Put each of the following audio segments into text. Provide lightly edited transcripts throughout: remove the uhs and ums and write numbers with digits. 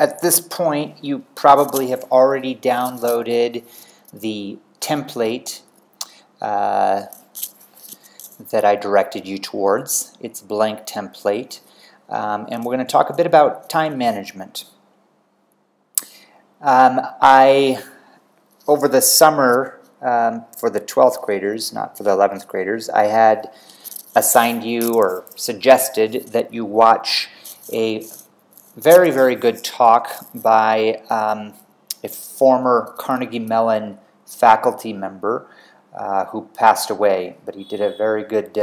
At this point, you probably have already downloaded the template that I directed you towards. It's a blank template. And we're going to talk a bit about time management. Over the summer, for the 12th graders, not for the 11th graders, I had assigned you or suggested that you watch a very, very good talk by a former Carnegie Mellon faculty member who passed away, but he did a very good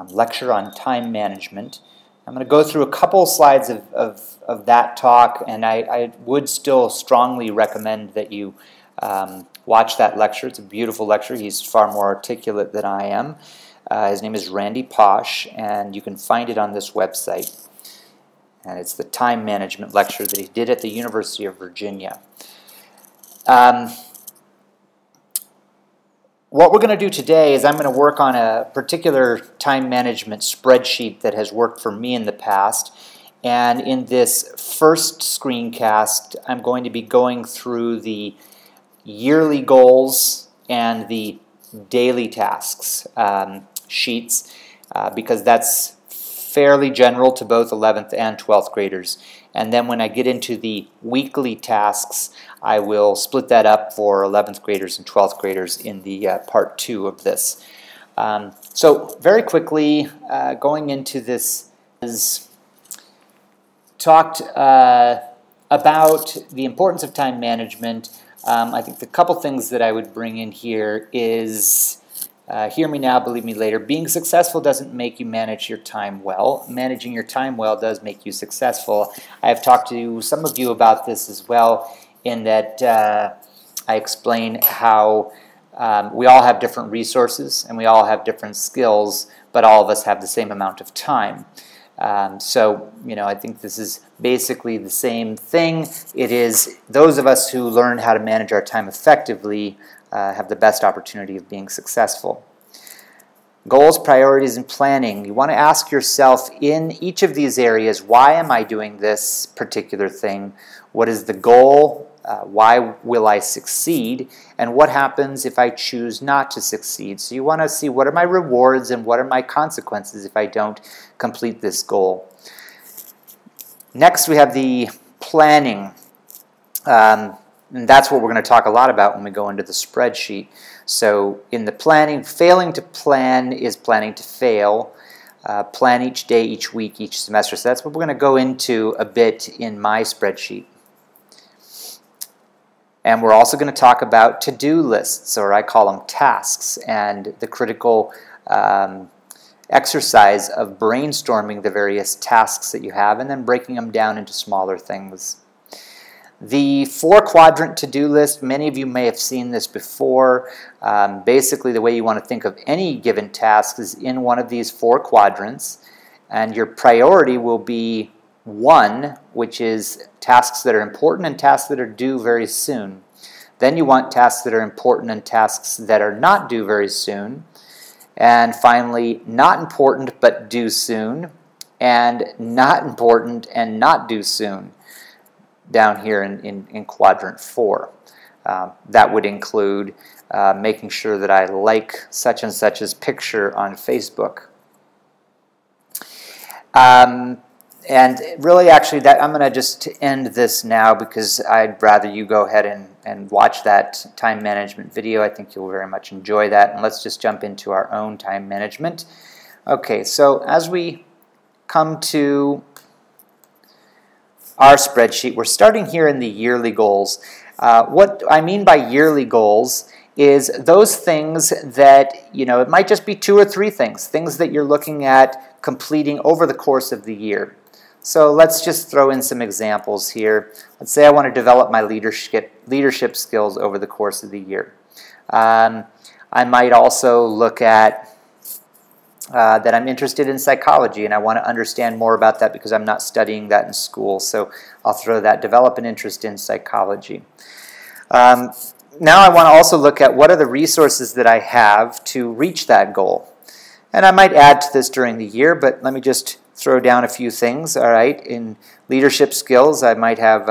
lecture on time management. I'm going to go through a couple slides of that talk, and I would still strongly recommend that you watch that lecture. It's a beautiful lecture. He's far more articulate than I am. His name is Randy Pausch, and you can find it on this website. And it's the time management lecture that he did at the University of Virginia. What we're going to do today is I'm going to work on a particular time management spreadsheet that has worked for me in the past. And in this first screencast, I'm going to be going through the yearly goals and the daily tasks sheets because that's fairly general to both 11th and 12th graders. And then when I get into the weekly tasks, I will split that up for 11th graders and 12th graders in the part 2 of this. So very quickly, going into this, is talked about the importance of time management. I think the couple things that I would bring in here is, hear me now, believe me later, being successful doesn't make you manage your time well. Managing your time well does make you successful. I have talked to some of you about this as well, in that I explain how we all have different resources and we all have different skills, but all of us have the same amount of time. So, I think this is basically the same thing. It is those of us who learn how to manage our time effectively have the best opportunity of being successful. Goals, priorities, and planning. You want to ask yourself in each of these areas, why am I doing this particular thing? What is the goal? Why will I succeed? And what happens if I choose not to succeed? So you want to see what are my rewards and what are my consequences if I don't complete this goal. Next we have the planning. And that's what we're going to talk a lot about when we go into the spreadsheet. So in the planning, failing to plan is planning to fail. Plan each day, each week, each semester. So that's what we're going to go into a bit in my spreadsheet. And we're also going to talk about to-do lists, or I call them tasks, and the critical exercise of brainstorming the various tasks that you have and then breaking them down into smaller things. The 4-quadrant to-do list, many of you may have seen this before. Basically, the way you want to think of any given task is in one of these 4 quadrants, and your priority will be 1, which is tasks that are important and tasks that are due very soon. Then you want tasks that are important and tasks that are not due very soon. And finally, not important but due soon, and not important and not due soon, down here in quadrant 4. That would include making sure that I like such and such's picture on Facebook. And really, actually, that I'm going to just end this now because I'd rather you go ahead and watch that time management video. I think you'll very much enjoy that. And let's just jump into our own time management. Okay, so as we come to our spreadsheet, we're starting here in the yearly goals. What I mean by yearly goals is those things that, it might just be 2 or 3 things that you're looking at completing over the course of the year. So let's just throw in some examples here. Let's say I want to develop my leadership skills over the course of the year. I might also look at that I'm interested in psychology and I want to understand more about that because I'm not studying that in school. So I'll throw that, develop an interest in psychology. Now I want to also look at what are the resources that I have to reach that goal. And I might add to this during the year, but let me just throw down a few things. All right, in leadership skills, I might have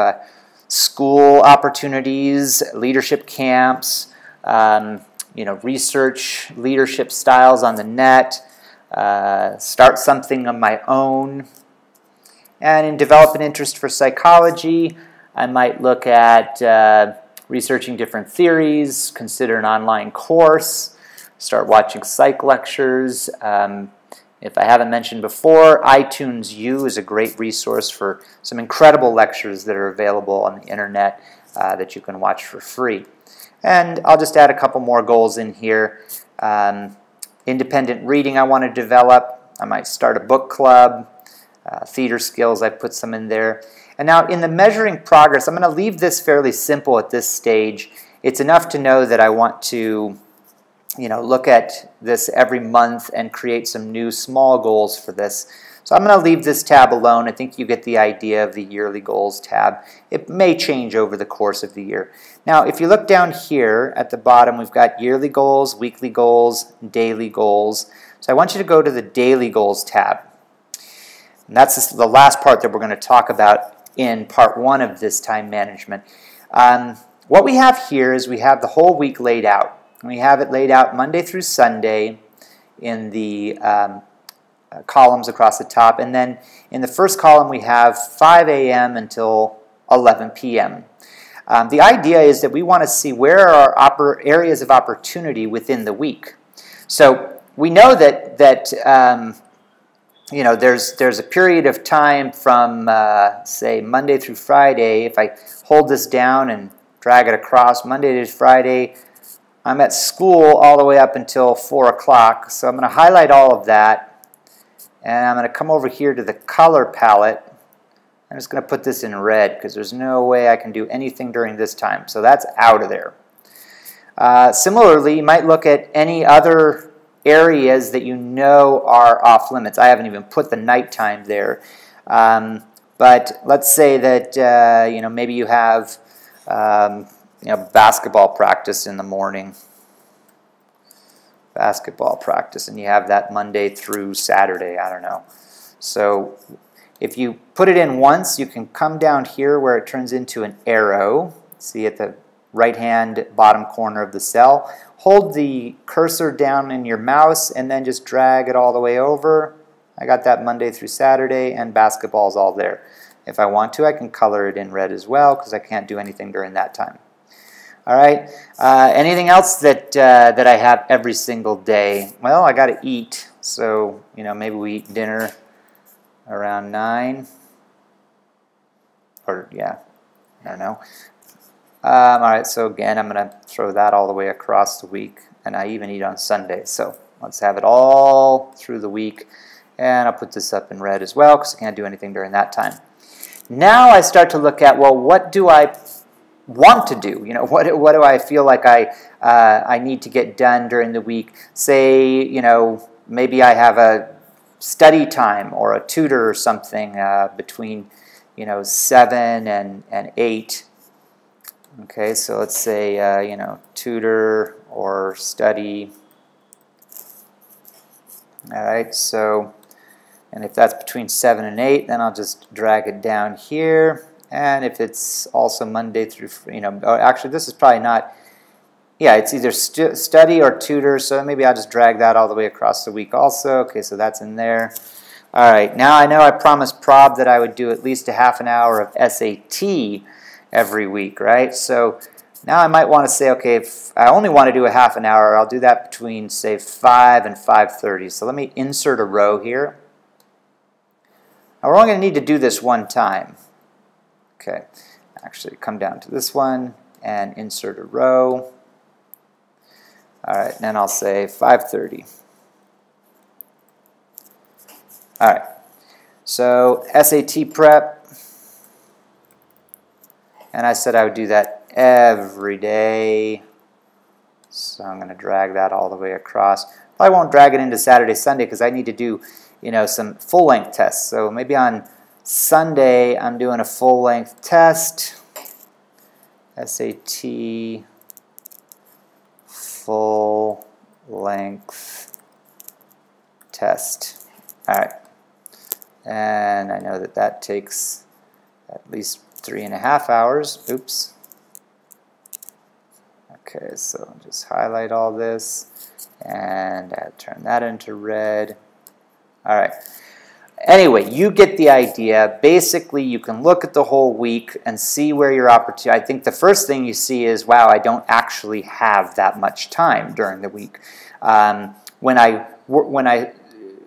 school opportunities, leadership camps, research leadership styles on the net, start something of my own. And in develop an interest for psychology, I might look at researching different theories, consider an online course, start watching psych lectures. If I haven't mentioned before, iTunes U is a great resource for some incredible lectures that are available on the internet that you can watch for free. And I'll just add a couple more goals in here. Independent reading I want to develop. I might start a book club. Theater skills, I put some in there. And now in the measuring progress, I'm going to leave this fairly simple at this stage. It's enough to know that I want to look at this every month and create some new small goals for this. So I'm going to leave this tab alone. I think you get the idea of the yearly goals tab. It may change over the course of the year. Now, if you look down here at the bottom, we've got yearly goals, weekly goals, daily goals. So I want you to go to the daily goals tab. And that's the last part that we're going to talk about in part 1 of this time management. What we have here is we have the whole week laid out. We have it laid out Monday through Sunday in the columns across the top. And then in the first column we have 5 a.m. until 11 p.m. The idea is that we want to see where are our areas of opportunity within the week. So we know that there's a period of time from, say, Monday through Friday. If I hold this down and drag it across, Monday to Friday, I'm at school all the way up until 4 o'clock. So I'm going to highlight all of that, and I'm going to come over here to the color palette. I'm just going to put this in red because there's no way I can do anything during this time. So that's out of there. Similarly, you might look at any other areas that you know are off limits. I haven't even put the nighttime there. But let's say that maybe you have basketball practice in the morning. Basketball practice, and you have that Monday through Saturday, I don't know. So if you put it in once, you can come down here where it turns into an arrow. See at the right-hand bottom corner of the cell. Hold the cursor down in your mouse and then just drag it all the way over. I got that Monday through Saturday, and basketball's all there. If I want to, I can color it in red as well because I can't do anything during that time. All right. Anything else that I have every single day? Well, I got to eat, so maybe we eat dinner around 9, or yeah, I don't know. All right. So again, I'm going to throw that all the way across the week, and I even eat on Sunday. So let's have it all through the week, and I'll put this up in red as well because I can't do anything during that time. Now I start to look at, well, what do I want to do? What do I feel like I need to get done during the week? Say, maybe I have a study time or a tutor or something between, 7 and 8. Okay, so let's say, tutor or study. All right, so, and if that's between 7 and 8, then I'll just drag it down here. And if it's also Monday through, actually this is probably not, yeah, it's either study or tutor, so maybe I'll just drag that all the way across the week also. Okay, so that's in there. All right, now I know I promised Prob that I would do at least a half an hour of SAT every week, right? So now I might want to say, okay, if I only want to do a half an hour, I'll do that between, say, 5 and 5:30. So let me insert a row here. Now we're only going to need to do this one time. Okay, actually come down to this one and insert a row. All right, and then I'll say 5:30. All right, so SAT prep, and I said I would do that every day. So I'm going to drag that all the way across. I won't drag it into Saturday, Sunday because I need to do, some full-length tests. So maybe on Sunday, I'm doing a full-length test, SAT full-length test. All right, And I know that that takes at least 3.5 hours. Oops. Okay, so just highlight all this and turn that into red. All right. Anyway, you get the idea. Basically, you can look at the whole week and see where your opportunity. I think the first thing you see is, wow, I don't actually have that much time during the week. When I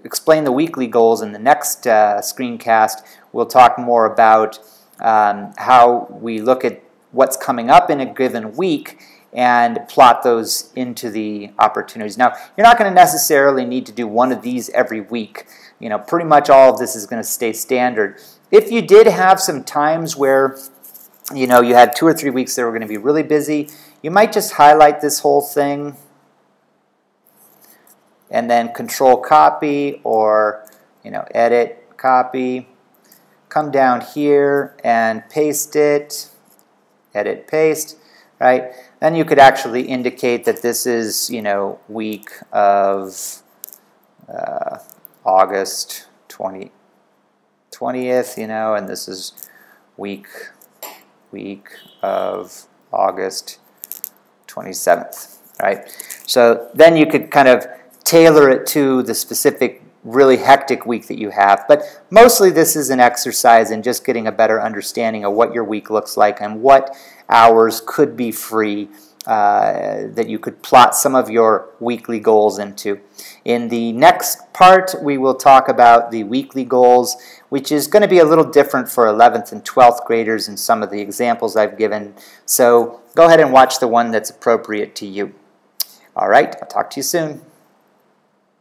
explain the weekly goals in the next screencast, we'll talk more about how we look at what's coming up in a given week and plot those into the opportunities. Now, you're not going to necessarily need to do one of these every week. You know, pretty much all of this is going to stay standard. If you did have some times where, you know, you had 2 or 3 weeks that were going to be really busy, you might just highlight this whole thing and then Control Copy, or, you know, Edit, Copy, come down here and paste it, Edit, Paste, right? Then you could actually indicate that this is, you know, week of August 20th, you know, and this is week of August 27th, right? So then you could kind of tailor it to the specific really hectic week that you have. But mostly this is an exercise in just getting a better understanding of what your week looks like and what hours could be free that you could plot some of your weekly goals into. In the next part, we will talk about the weekly goals, which is going to be a little different for 11th and 12th graders in some of the examples I've given. So go ahead and watch the one that's appropriate to you. All right, I'll talk to you soon.